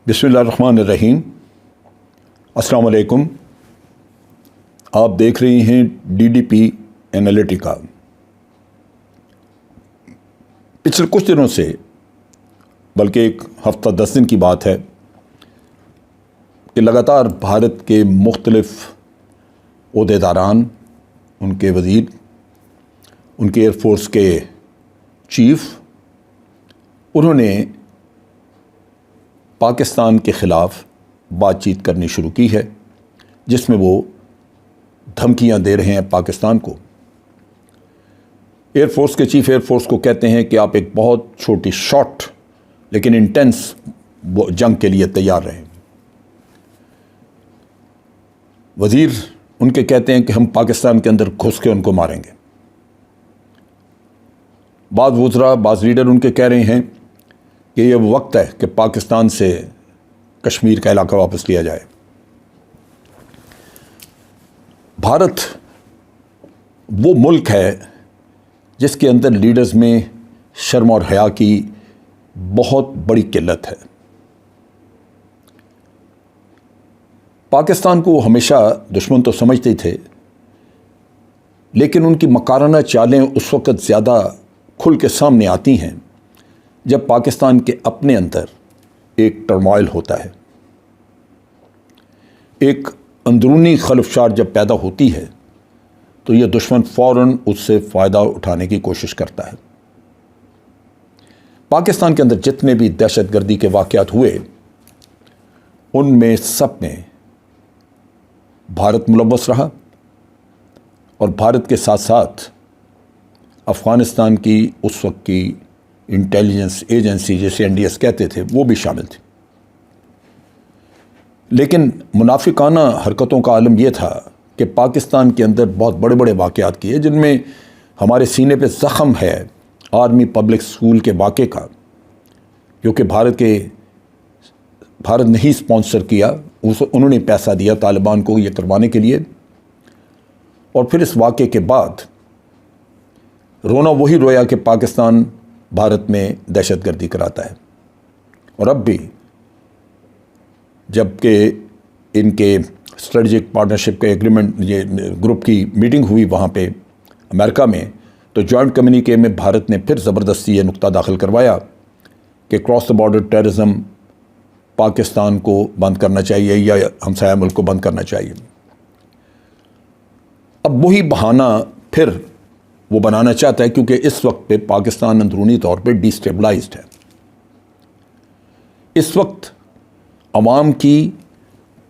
بسم اللہ الرحمن الرحیم۔ السلام علیکم۔ آپ دیکھ رہی ہیں ڈی ڈی پی انالیٹیکا۔ پچھلے کچھ دنوں سے، بلکہ ایک ہفتہ 10 دن کی بات ہے کہ لگاتار بھارت کے مختلف عہدیداران، ان کے وزیر، ان کے ایئر فورس کے چیف، انہوں نے پاکستان کے خلاف بات چیت کرنی شروع کی ہے، جس میں وہ دھمکیاں دے رہے ہیں پاکستان کو۔ ایئر فورس کے چیف ایئر فورس کو کہتے ہیں کہ آپ ایک بہت چھوٹی شارٹ لیکن انٹینس جنگ کے لیے تیار رہیں۔ وزیر ان کے کہتے ہیں کہ ہم پاکستان کے اندر گھس کے ان کو ماریں گے۔ بعض وزراء، بعض لیڈر ان کے کہہ رہے ہیں کہ یہ وقت ہے کہ پاکستان سے کشمیر کا علاقہ واپس لیا جائے۔ بھارت وہ ملک ہے جس کے اندر لیڈرز میں شرم اور حیا کی بہت بڑی قلت ہے۔ پاکستان کو ہمیشہ دشمن تو سمجھتے تھے، لیکن ان کی مکارانہ چالیں اس وقت زیادہ کھل کے سامنے آتی ہیں جب پاکستان کے اپنے اندر ایک ٹرموائل ہوتا ہے، ایک اندرونی خلفشار جب پیدا ہوتی ہے تو یہ دشمن فوراً اس سے فائدہ اٹھانے کی کوشش کرتا ہے۔ پاکستان کے اندر جتنے بھی دہشت گردی کے واقعات ہوئے، ان میں سب میں بھارت ملوث رہا، اور بھارت کے ساتھ ساتھ افغانستان کی اس وقت کی انٹیلیجنس ایجنسی، جسے NDS کہتے تھے، وہ بھی شامل تھی۔ لیکن منافقانہ حرکتوں کا عالم یہ تھا کہ پاکستان کے اندر بہت بڑے بڑے واقعات کیے، جن میں ہمارے سینے پہ زخم ہے آرمی پبلک اسکول کے واقعے کا، کیونکہ بھارت نہیں اسپانسر کیا، انہوں نے پیسہ دیا طالبان کو یہ کروانے کے لیے، اور پھر اس واقعے کے بعد رونا وہی رویا کہ پاکستان بھارت میں دہشت گردی کراتا ہے۔ اور اب بھی جب کہ ان کے اسٹریٹجک پارٹنرشپ کے ایگریمنٹ، یہ گروپ کی میٹنگ ہوئی وہاں پہ امریکہ میں، تو جوائنٹ کمیونیکے میں بھارت نے پھر زبردستی یہ نقطہ داخل کروایا کہ cross the border terrorism Pakistan کو بند کرنا چاہیے یا ہمسایہ ملک کو بند کرنا چاہیے۔ اب وہی بہانہ پھر وہ بنانا چاہتا ہے، کیونکہ اس وقت پہ پاکستان اندرونی طور پہ ڈی اسٹیبلائزڈ ہے۔ اس وقت عوام کی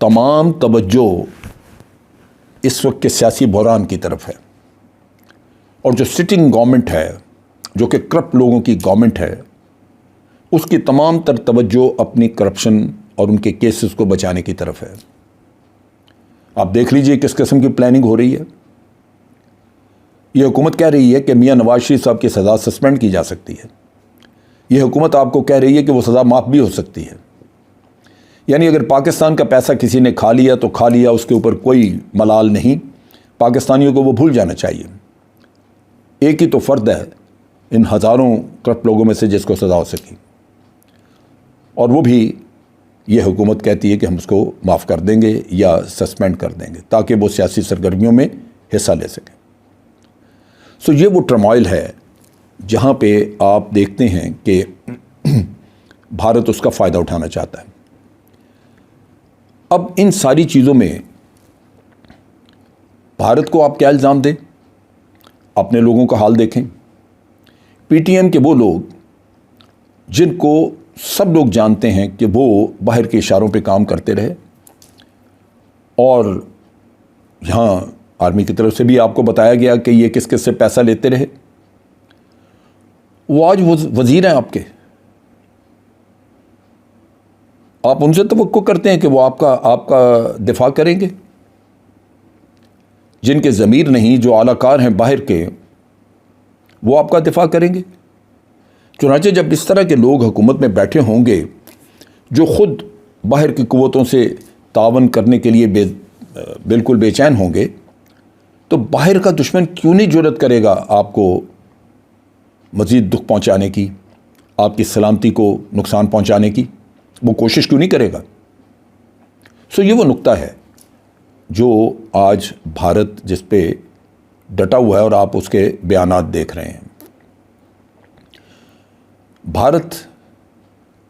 تمام توجہ اس وقت کے سیاسی بحران کی طرف ہے، اور جو سٹنگ گورنمنٹ ہے، جو کہ کرپٹ لوگوں کی گورنمنٹ ہے، اس کی تمام تر توجہ اپنی کرپشن اور ان کے کیسز کو بچانے کی طرف ہے۔ آپ دیکھ لیجئے کس قسم کی پلاننگ ہو رہی ہے۔ یہ حکومت کہہ رہی ہے کہ میاں نواز شریف صاحب کی سزا سسپینڈ کی جا سکتی ہے۔ یہ حکومت آپ کو کہہ رہی ہے کہ وہ سزا معاف بھی ہو سکتی ہے۔ یعنی اگر پاکستان کا پیسہ کسی نے کھا لیا تو کھا لیا، اس کے اوپر کوئی ملال نہیں، پاکستانیوں کو وہ بھول جانا چاہیے۔ ایک ہی تو فرد ہے ان ہزاروں کرپٹ لوگوں میں سے جس کو سزا ہو سکی، اور وہ بھی یہ حکومت کہتی ہے کہ ہم اس کو معاف کر دیں گے یا سسپینڈ کر دیں گے تاکہ وہ سیاسی سرگرمیوں میں حصہ لے سکیں۔ سو یہ وہ ٹرموائل ہے جہاں پہ آپ دیکھتے ہیں کہ بھارت اس کا فائدہ اٹھانا چاہتا ہے۔ اب ان ساری چیزوں میں بھارت کو آپ کیا الزام دیں؟ اپنے لوگوں کا حال دیکھیں۔ پی ٹی ایم کے وہ لوگ جن کو سب لوگ جانتے ہیں کہ وہ باہر کے اشاروں پہ کام کرتے رہے، اور یہاں آرمی کی طرف سے بھی آپ کو بتایا گیا کہ یہ کس کس سے پیسہ لیتے رہے، وہ آج وزیر ہیں آپ کے۔ آپ ان سے توقع کرتے ہیں کہ وہ آپ کا دفاع کریں گے؟ جن کے ضمیر نہیں، جو اعلی کار ہیں باہر کے، وہ آپ کا دفاع کریں گے؟ چنانچہ جب اس طرح کے لوگ حکومت میں بیٹھے ہوں گے جو خود باہر کی قوتوں سے تعاون کرنے کے لیے بالکل بے چین ہوں گے، تو باہر کا دشمن کیوں نہیں جرأت کرے گا آپ کو مزید دکھ پہنچانے کی، آپ کی سلامتی کو نقصان پہنچانے کی؟ وہ کوشش کیوں نہیں کرے گا؟ یہ وہ نقطہ ہے جو آج بھارت جس پہ ڈٹا ہوا ہے، اور آپ اس کے بیانات دیکھ رہے ہیں۔ بھارت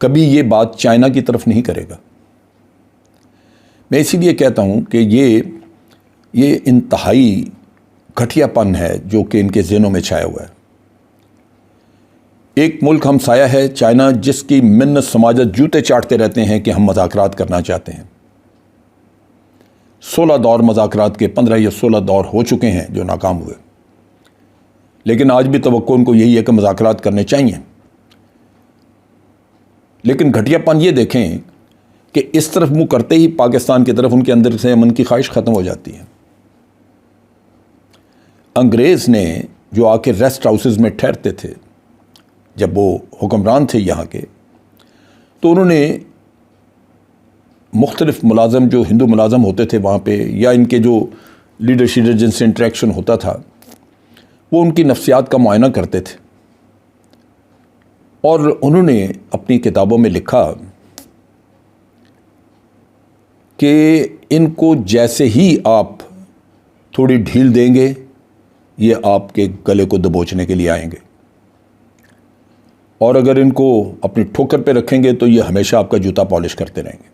کبھی یہ بات چائنا کی طرف نہیں کرے گا۔ میں اسی لیے کہتا ہوں کہ یہ انتہائی گھٹیا پن ہے جو کہ ان کے ذہنوں میں چھایا ہوا ہے۔ ایک ملک ہمسایہ ہے چائنا، جس کی منت سماجت جوتے چاٹتے رہتے ہیں کہ ہم مذاکرات کرنا چاہتے ہیں۔ 16 دور مذاکرات کے، 15 یا 16 دور ہو چکے ہیں جو ناکام ہوئے، لیکن آج بھی توقع ان کو یہی ہے کہ مذاکرات کرنے چاہیے۔ لیکن گھٹیا پن یہ دیکھیں کہ اس طرف منہ کرتے ہی پاکستان کی طرف ان کے اندر سے امن کی خواہش ختم ہو جاتی ہے۔ انگریز نے جو آ کے ریسٹ ہاؤسز میں ٹھہرتے تھے جب وہ حکمران تھے یہاں کے، تو انہوں نے مختلف ملازم جو ہندو ملازم ہوتے تھے وہاں پہ، یا ان کے جو لیڈر جن سے انٹریکشن ہوتا تھا، وہ ان کی نفسیات کا معائنہ کرتے تھے، اور انہوں نے اپنی کتابوں میں لکھا کہ ان کو جیسے ہی آپ تھوڑی ڈھیل دیں گے، یہ آپ کے گلے کو دبوچنے کے لیے آئیں گے، اور اگر ان کو اپنی ٹھوکر پہ رکھیں گے تو یہ ہمیشہ آپ کا جوتا پالش کرتے رہیں گے۔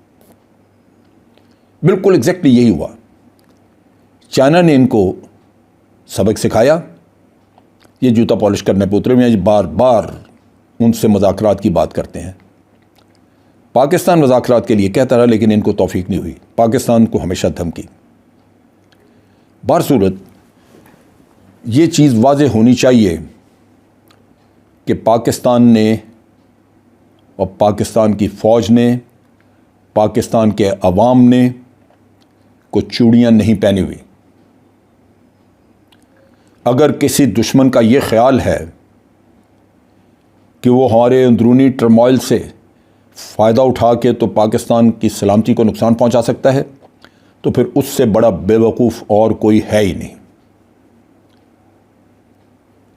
بالکل ایگزیکٹلی یہی ہوا۔ چائنا نے ان کو سبق سکھایا، یہ جوتا پالش کرنے پہ اترے ہوئے ہیں، بار بار ان سے مذاکرات کی بات کرتے ہیں۔ پاکستان مذاکرات کے لیے کہتا رہا، لیکن ان کو توفیق نہیں ہوئی، پاکستان کو ہمیشہ دھمکی۔ بہرصورت یہ چیز واضح ہونی چاہیے کہ پاکستان نے اور پاکستان کی فوج نے، پاکستان کے عوام نے کوئی چوڑیاں نہیں پہنی ہوئی۔ اگر کسی دشمن کا یہ خیال ہے کہ وہ ہمارے اندرونی ٹرموائل سے فائدہ اٹھا کے تو پاکستان کی سلامتی کو نقصان پہنچا سکتا ہے، تو پھر اس سے بڑا بے وقوف اور کوئی ہے ہی نہیں۔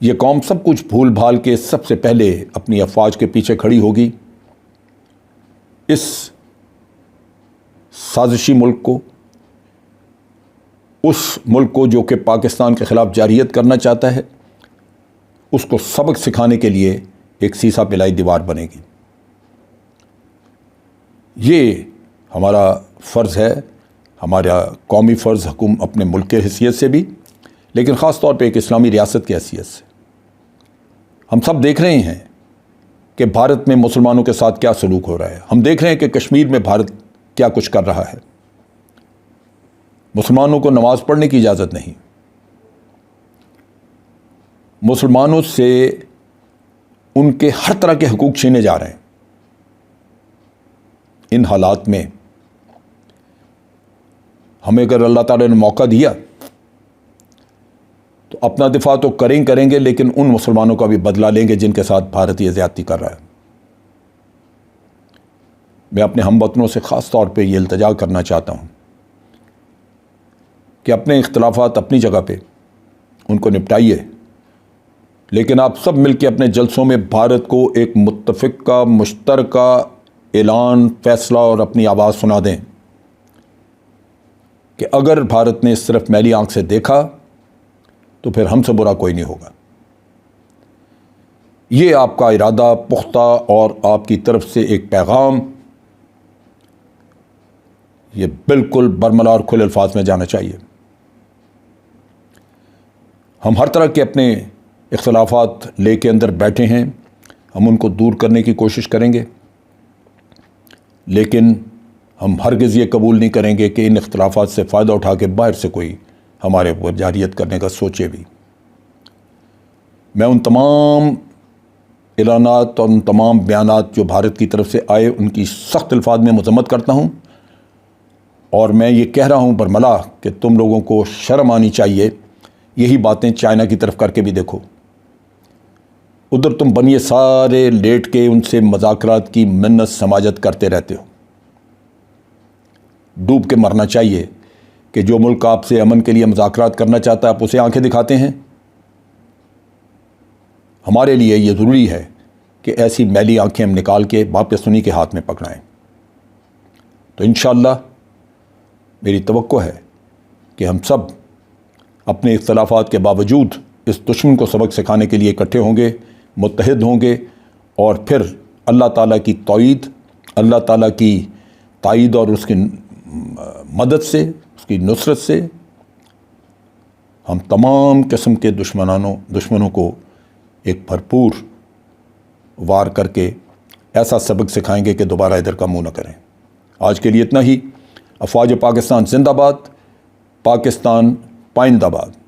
یہ قوم سب کچھ بھول بھال کے سب سے پہلے اپنی افواج کے پیچھے کھڑی ہوگی۔ اس سازشی ملک کو، اس ملک کو جو کہ پاکستان کے خلاف جارحیت کرنا چاہتا ہے، اس کو سبق سکھانے کے لیے ایک سیسا پلائی دیوار بنے گی۔ یہ ہمارا فرض ہے، ہمارا قومی فرض، اپنے ملک کے حیثیت سے بھی، لیکن خاص طور پہ ایک اسلامی ریاست کی حیثیت سے۔ ہم سب دیکھ رہے ہیں کہ بھارت میں مسلمانوں کے ساتھ کیا سلوک ہو رہا ہے۔ ہم دیکھ رہے ہیں کہ کشمیر میں بھارت کیا کچھ کر رہا ہے۔ مسلمانوں کو نماز پڑھنے کی اجازت نہیں، مسلمانوں سے ان کے ہر طرح کے حقوق چھینے جا رہے ہیں۔ ان حالات میں ہمیں اگر اللہ تعالیٰ نے موقع دیا تو اپنا دفاع تو کریں گے، لیکن ان مسلمانوں کا بھی بدلہ لیں گے جن کے ساتھ بھارت یہ زیادتی کر رہا ہے۔ میں اپنے ہم وطنوں سے خاص طور پہ یہ التجا کرنا چاہتا ہوں کہ اپنے اختلافات اپنی جگہ پہ ان کو نپٹائیے، لیکن آپ سب مل کے اپنے جلسوں میں بھارت کو ایک متفقہ مشترکہ اعلان، فیصلہ اور اپنی آواز سنا دیں کہ اگر بھارت نے اس طرف میلی آنکھ سے دیکھا تو پھر ہم سے برا کوئی نہیں ہوگا۔ یہ آپ کا ارادہ پختہ اور آپ کی طرف سے ایک پیغام، یہ بالکل برملا اور کھلے الفاظ میں جانا چاہیے۔ ہم ہر طرح کے اپنے اختلافات لے کے اندر بیٹھے ہیں، ہم ان کو دور کرنے کی کوشش کریں گے، لیکن ہم ہرگز یہ قبول نہیں کریں گے کہ ان اختلافات سے فائدہ اٹھا کے باہر سے کوئی ہمارے اوپر جارحیت کرنے کا سوچے بھی۔ میں ان تمام اعلانات اور ان تمام بیانات جو بھارت کی طرف سے آئے ان کی سخت الفاظ میں مذمت کرتا ہوں، اور میں یہ کہہ رہا ہوں برملا کہ تم لوگوں کو شرم آنی چاہیے۔ یہی باتیں چائنا کی طرف کر کے بھی دیکھو، ادھر تم بنیے سارے لیٹ کے ان سے مذاکرات کی منت سماجت کرتے رہتے ہو۔ ڈوب کے مرنا چاہیے کہ جو ملک آپ سے امن کے لیے مذاکرات کرنا چاہتا ہے آپ اسے آنکھیں دکھاتے ہیں۔ ہمارے لیے یہ ضروری ہے کہ ایسی میلی آنکھیں ہم نکال کے واپس انہی کے ہاتھ میں پکڑائیں۔ تو انشاءاللہ میری توقع ہے کہ ہم سب اپنے اختلافات کے باوجود اس دشمن کو سبق سکھانے کے لیے اکٹھے ہوں گے، متحد ہوں گے، اور پھر اللہ تعالیٰ کی تائید، اللہ تعالیٰ کی تائید اور اس کی مدد سے، اس کی نصرت سے ہم تمام قسم کے دشمنوں کو ایک بھرپور وار کر کے ایسا سبق سکھائیں گے کہ دوبارہ ادھر کا منہ نہ کریں۔ آج کے لیے اتنا ہی۔ افواج پاکستان زندہ باد، پاکستان پائندہ باد۔